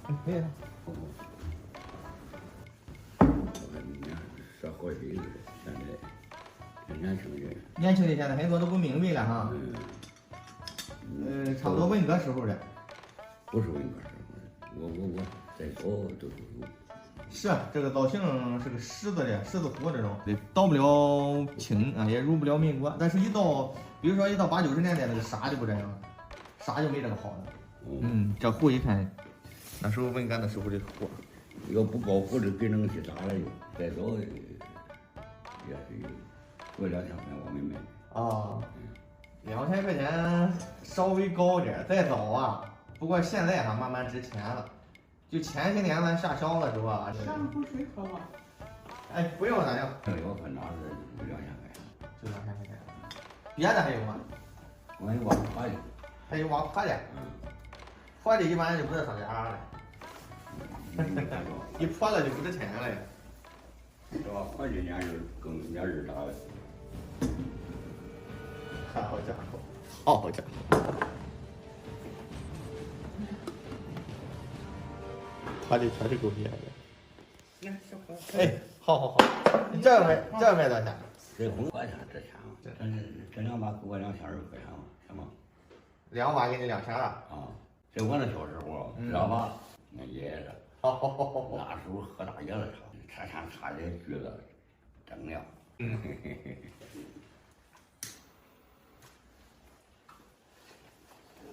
可以。社会里现在这年轻人，年轻的现在很多都不明白了哈。差不多文革时候的。不是文革时候，我再早都是有。是这个造型是个狮子的狮子图这种，到不了清啊，也入不了民国。但是一到，比如说一到80、90年代，那个纱就不这样了，纱就没这个好了。这壶一看，那时候文革的时候的壶，要不高胡子给人去打了就，再早也是有，过2000块我没买。啊，2000块钱稍微高点，再早啊。不过现在慢慢值钱了。就前些年咱下乡的时候啊，上壶水喝吧。哎，不用咱要，这要分拿是2000块钱，就2000块钱。别的还有吗？我还有挖花的，还有挖破的，破的一般就不是商家了，一破了就不值钱了呀。是吧？破的年日更年日大了。好家伙，好家伙！破的确实够厉害的。哎，好，你这个卖多少钱？这红块钱值钱吗？这2把给我2200块钱吗？行吗？2把给你2000了。啊，这我那小时候2把，俺爷爷的，那时候喝大爷的茶，茶的橘子，锃亮。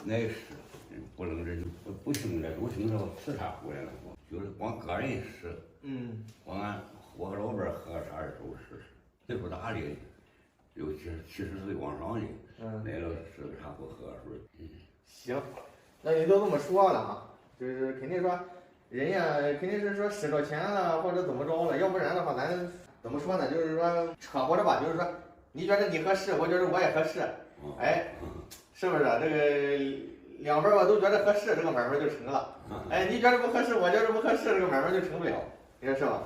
那是不能这不兴这，都兴这瓷茶壶来了，就是光个人使。光俺我和老伴喝茶的时候是岁数大的，尤其是70岁往上的，来了吃个茶壶喝个水。行，那你都这么说了啊，就是肯定说，人家肯定是说使着钱了或者怎么着了，要不然的话咱怎么说呢？就是说扯活着吧，就是说你觉得你合适，我觉得我也合适，哎，是不是？这个两边吧都觉得合适，这个买卖就成了。哎，你觉得不合适，我觉得不合适，这个买卖就成不了，你说是吧？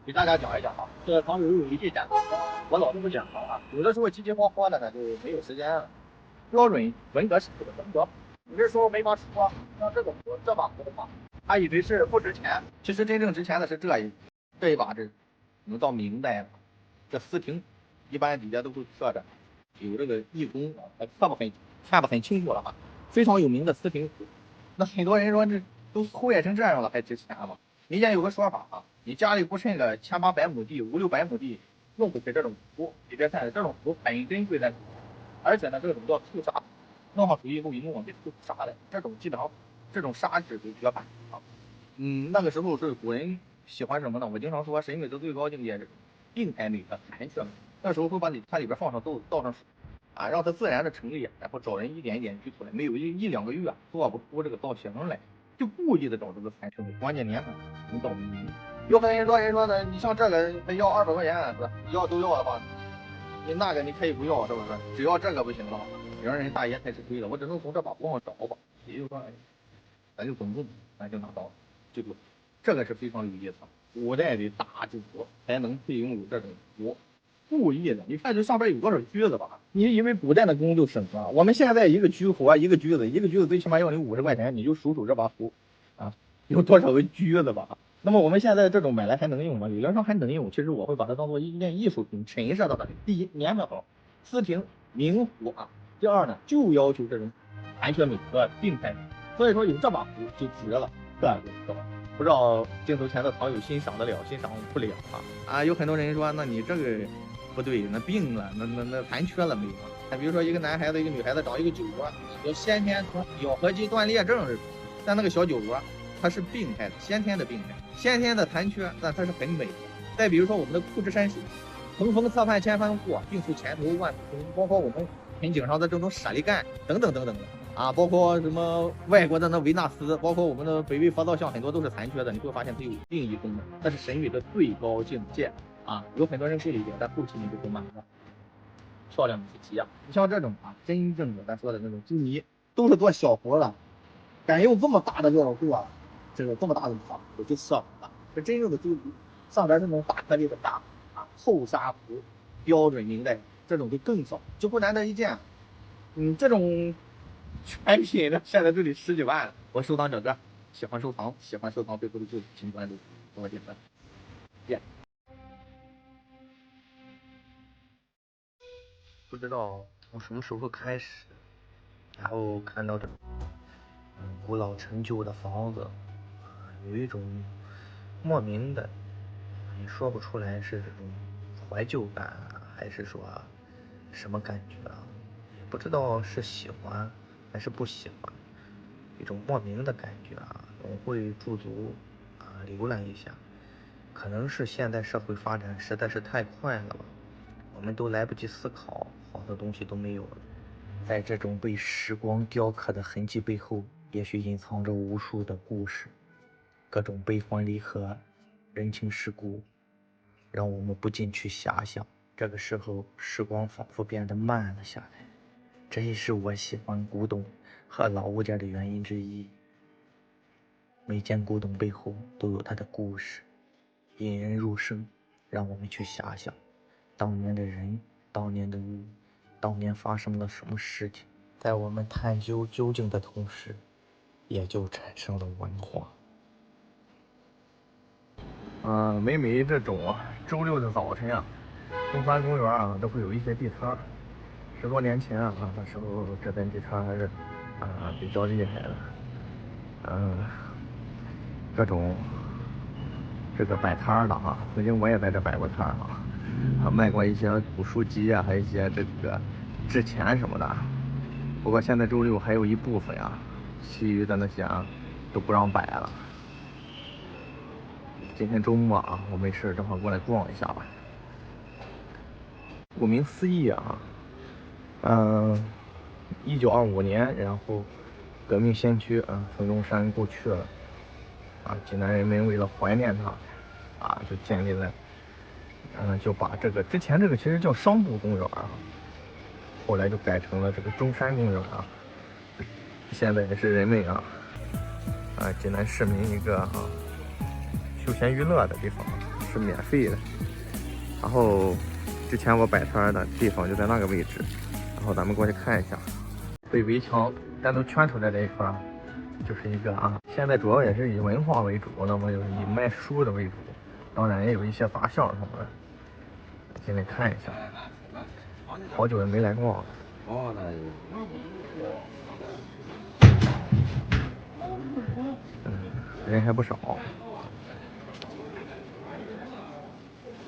给大家讲一讲啊，这个唐有一句讲，我老这么讲啊，有的时候急急慌慌的呢，就没有时间了。标准文革时候的文革，有的时候没法说，像这个壶这把壶的话，他以为是不值钱，其实真正值钱的是这一把能到明代了。这瓷瓶一般底下都会刻着有这个义工啊，看不很清楚了啊，非常有名的瓷瓶壶。那很多人说这都枯叶成这样了还值钱吗？民间有个说法啊，你家里不趁个700-800亩地、500-600亩地，用不起这种壶。你别看这种壶很珍贵的，而且呢，这种叫吐砂，弄好水以后一弄，这吐砂的，这种基本上这种砂质就绝版啊。那个时候是古人喜欢什么呢？我经常说审美的最高境界是病态美的残缺美。那时候会把它里边放上倒上水啊，让它自然的成裂，然后找人一点一点锯出来，没有1-2个月做不出这个造型来。就故意的找这个残缺美，关键年份能到明。有很多人说呢，你像这个要200块钱，是吧？要都要的话，你那个你可以不要，是不是？只要这个不行了，让人大爷太吃亏了。我只能从这把壶上找吧，也就是说，咱就总共咱就拿到了，这个是非常有意思。古代的大制作才能会拥有这种壶，故意的。你看这上边有多少橘子吧？你以为古代的工就省了？我们现在一个橘核，一个橘子最起码要你50块钱，你就数这把壶啊，有多少个橘子吧？那么我们现在这种买来还能用吗？理论上还能用，其实我会把它当做一件艺术品陈设到那里。第一，年份好，瓷瓶明壶啊；第二呢，就要求这种残缺美和病态美。所以说有这把壶就值了，这就知道了。不知道镜头前的朋友欣赏得了，欣赏不了啊！有很多人说，那你这个不对，那病了，那残缺了没有啊？那比如说一个男孩子，一个女孩子长一个酒窝，有先天咬合肌断裂症是，但那个小酒窝它是病态的，先天的病态，先天的残缺，但它是很美的。再比如说我们的库置山水，横逢侧畔千帆过，病树前头万里风，包括我们盆景上的这种舍利干等等等等的。啊，包括什么外国的那维纳斯，包括我们的北魏佛造像，很多都是残缺的。你会发现它有另一功能，那是审美的最高境界啊！有很多人不理解，但后期你就会慢慢漂亮的去体验。你像这种啊，真正的咱说的那种，就你都是做小活了，敢用这么大的料做，这么大的法，我就算了。这真正的就上边那种大颗粒的大啊，厚砂壶，标准明代这种就更少，几乎难得一见。这种全品的现在都得10几万了。我收藏整个，喜欢收藏，喜欢收藏背后的故事，请关注，给我点赞，耶！不知道从什么时候开始，然后看到这古老陈旧的房子，有一种莫名的，你说不出来是这种怀旧感啊，还是说什么感觉啊？也不知道是喜欢还是不喜欢，一种莫名的感觉啊，总会驻足浏览一下。可能是现在社会发展实在是太快了吧，我们都来不及思考，好多东西都没有了。在这种被时光雕刻的痕迹背后，也许隐藏着无数的故事，各种悲欢离合，人情世故，让我们不禁去遐想。这个时候，时光仿佛变得慢了下来，这也是我喜欢古董和老物件的原因之一。每件古董背后都有它的故事，引人入胜，让我们去遐想当年的人，当年的物，当年发生了什么事情。在我们探究究竟的同时，也就产生了文化。每这种周六的早晨啊，中山公园都会有一些地摊。10多年前那时候这边地摊还是比较厉害的。各种这个摆摊的曾经我也在这摆过摊卖过一些古书籍还有一些这个制钱什么的。不过现在周六还有一部分其余的那些都不让摆了。今天周末我没事正好过来逛一下吧。顾名思义1925年，然后革命先驱孙中山过去了济南人民为了怀念他就建立了就把这个之前这个其实叫商埠公园后来就改成了这个中山公园现在也是人们济南市民一个休闲娱乐的地方，是免费的。然后之前我摆摊的地方就在那个位置，然后咱们过去看一下。被围墙单独圈出来这一块就是一个现在主要也是以文化为主，那么就是以卖书的为主，当然也有一些杂项什么的。进来看一下，好久也没来逛了。人还不少。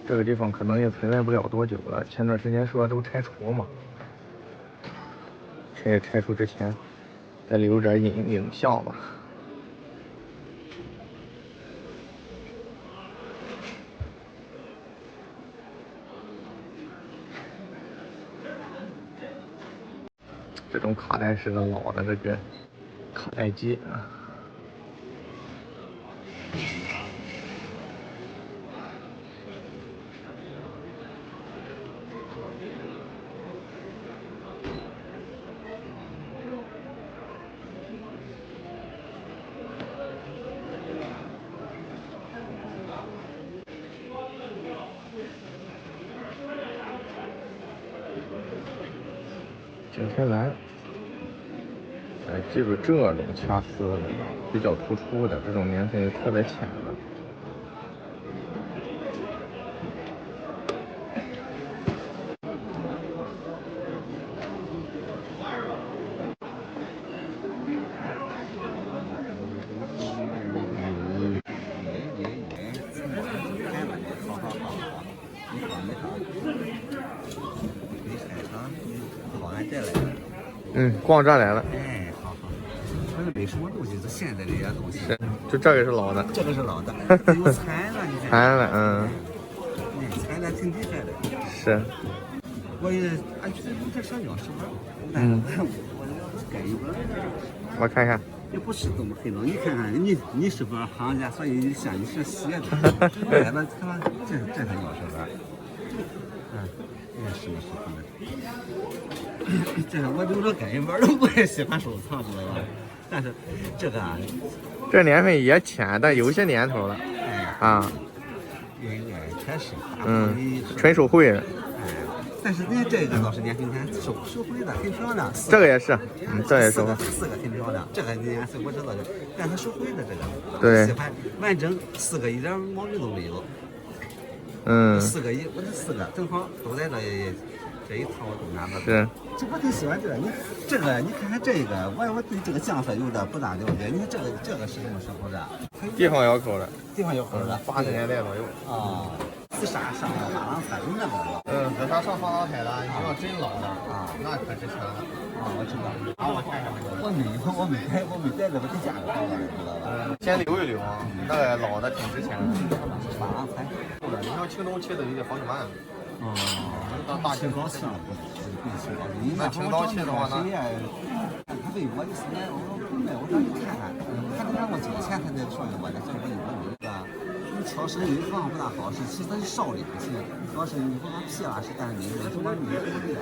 这个地方可能也存在不了多久了。前段时间说都拆除嘛，拆除之前再留点影像吧。这种卡带式的老的这个卡带机景天蓝，记住这种掐丝的比较突出的，这种年份特别浅的。逛这来了。哎，好。这是没什么东西，是现在这些东西。是，就这个是老的。这个是老的，有残了，你看。残了，残的挺厉害的。是。我也，这小鸟是吧？我改一个。我看看。也不是这么黑了，你看看，你是不是行家？所以你像你是写的，改了他妈这才鸟是吧？是可能。这是我留着改一本的，我也喜欢收藏，知道吧？但是这个这年份也浅，但有些年头了。也开始。纯手绘的。但是呢，这个倒是年轻人收回的，挺漂亮。这个也是，这也是四个挺漂亮。这个颜色我知道的，但是收回的这个，对，喜欢完整4个一点毛病都没有。4个我这4个正好都在这一套都拿到。是。这我挺喜欢这个，你看看这个，我对这个酱色有点不大了解。你看这个是什么时候的？地方窑口的，地方窑口的，80年代左右。啊。紫砂上珐琅彩那个了。紫砂上珐琅彩的，你要真老的啊，那可值钱了。我知道。我看看我没带着，我得加个好了，知道吧？先留一留啊，那个老的挺值钱的。珐琅彩，你像青铜器的有得好几万。大青铜器了，那青铜器的话呢？他问我的是我让你看看，他得让我交钱才能说给我的，所以我有是吧？你敲生银行不大好使，其实咱少领钱，主要是你不把屁了是干你，什么你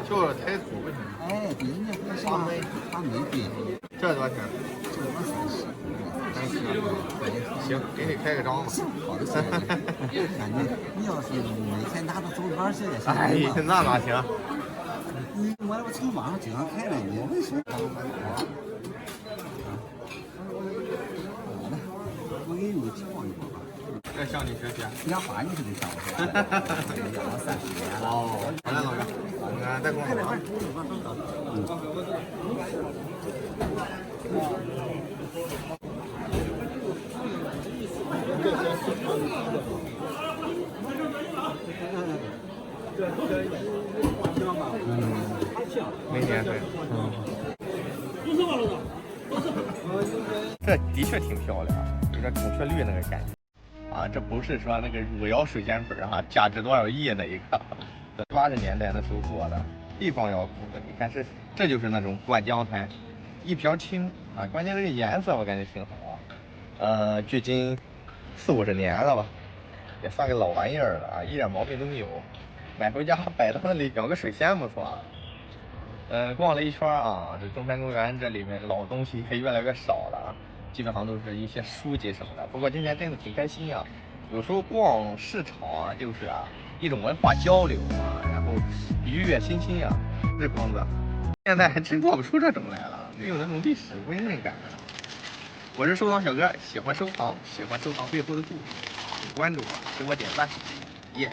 就是太土不行。哎，对，人家不是花煤对。这多少钱？这个30。行，给你开个张吧。好的，你要是每天拿着走一半去也行。哎呀，那哪行？我从网上经常看着你，为什么？我给你调一波吧。这向你学习。养花你是得向我学习。养了30年了。好嘞，老哥，再给我玩。没年份。这的确挺漂亮，有点孔雀绿那个感觉啊。这不是说那个汝窑水仙粉啊，价值多少亿那一个，80年代那时候做的地方窑口的。你看这就是那种灌浆彩，一瓢青啊，关键这个颜色我感觉挺好。距今40-50年了吧，也算个老玩意儿了啊，一点毛病都没有。买回家摆到那里养个水仙不错。逛了一圈啊，这中山公园这里面老东西也越来越少了啊，基本上都是一些书籍什么的。不过今天真的挺开心啊，有时候逛市场啊，就是一种文化交流啊，然后愉悦心情啊，日光子。现在还真做不出这种来了，没有那种历史温润感。我是收藏小哥，喜欢收藏背后的故事，关注我，给我点赞，耶。